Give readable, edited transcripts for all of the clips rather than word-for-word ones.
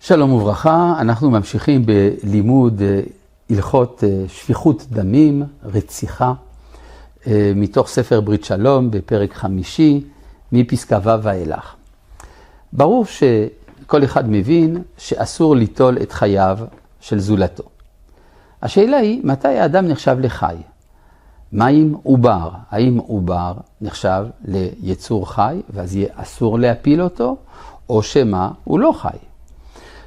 שלום וברכה, אנחנו ממשיכים בלימוד הלכות שפיכות דמים, רציחה, מתוך ספר ברית שלום בפרק 5, מפסקה ו' ואילך. ברור שכל אחד מבין שאסור ליטול את חייו של זולתו. השאלה היא, מתי האדם נחשב לחי? מה עם עובר? האם עובר נחשב ליצור חי, ואז יהיה אסור להפיל אותו, או שמה הוא לא חי?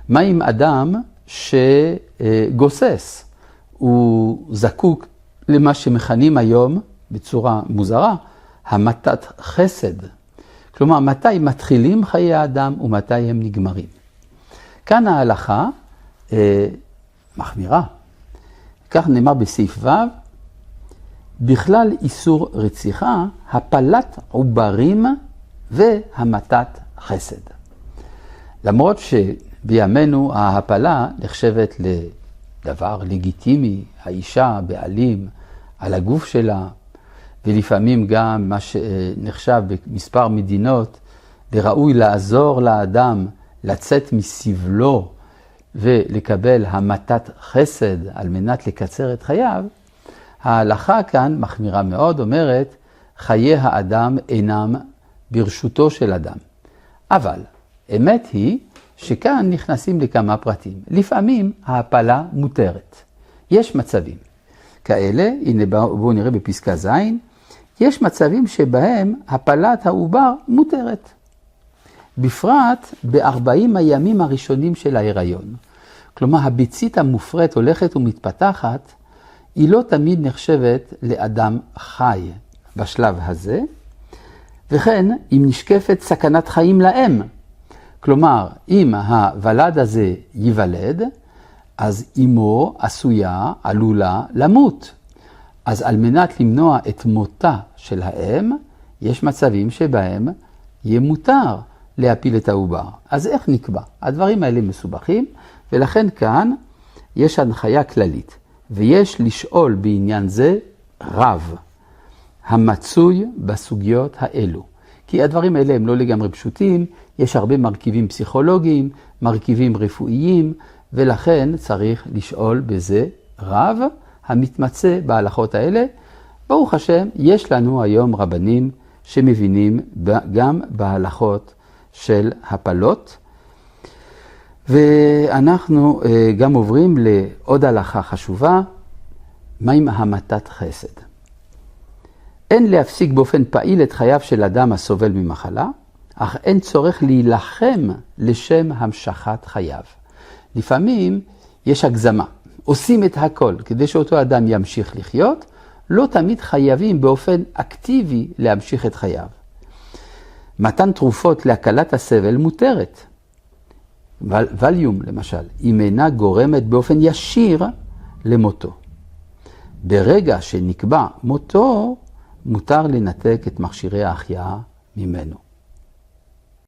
מה עם אדם שגוסס? הוא זקוק למה שמכנים היום בצורה מוזרה, המתת חסד. כלומר, מתי מתחילים חיי האדם ומתי הם נגמרים. כאן ההלכה מחמירה. כך נאמר בסעיף ו', בכלל איסור רציחה, הפלת עוברים והמתת חסד. למרות שבימינו ההפלה נחשבת לדבר לגיטימי, האישה בעלים על הגוף שלה, ולפעמים גם מה שנחשב במספר מדינות, לראוי לעזור לאדם לצאת מסבלו ולקבל המתת חסד על מנת לקצר את חייו, ההלכה כאן מחמירה מאוד, אומרת, חיי האדם אינם ברשותו של אדם. אבל אמת היא שכאן נכנסים לכמה פרטים. לפעמים ההפלה מותרת. יש מצבים כאלה, הנה בואו נראה בפסקה ז', יש מצבים שבהם הפלת העובר מותרת. בפרט ב-40 הימים הראשונים של ההיריון. כלומר, הביצית המופרית הולכת ומתפתחת, היא לא תמיד נחשבת לאדם חי בשלב הזה, וכן אם נשקפת סכנת חיים לאם. כלומר, אם הוולד הזה ייוולד, אז אמו עלולה למות. אז על מנת למנוע את מותה של האם, יש מצבים שבהם יהיה מותר להפיל את העובר. אז איך נקבע? הדברים האלה מסובכים, ולכן כאן יש הנחיה כללית. ויש לשאול בעניין זה רב, המצוי בסוגיות האלו. כי הדברים האלה הם לא לגמרי פשוטים, יש הרבה מרכיבים פסיכולוגיים, מרכיבים רפואיים, ולכן צריך לשאול בזה רב המתמצא בהלכות האלה. ברוך השם, יש לנו היום רבנים שמבינים גם בהלכות של הפלות, ואנחנו גם עוברים לעוד הלכה חשובה, מה עם המתת חסד? אין להפסיק באופן פעיל את חייו של אדם הסובל ממחלה, אך אין צורך להילחם לשם המשכת חייו. לפעמים יש הגזמה, עושים את הכל כדי שאותו אדם ימשיך לחיות, לא תמיד חייבים באופן אקטיבי להמשיך את חייו. מתן תרופות להקלת הסבל מותרת. וליום למשל, אם אינה גורמת באופן ישיר למותו. ברגע שנקבע מותו, מותר לנתק את מכשירי ההחייאה ממנו.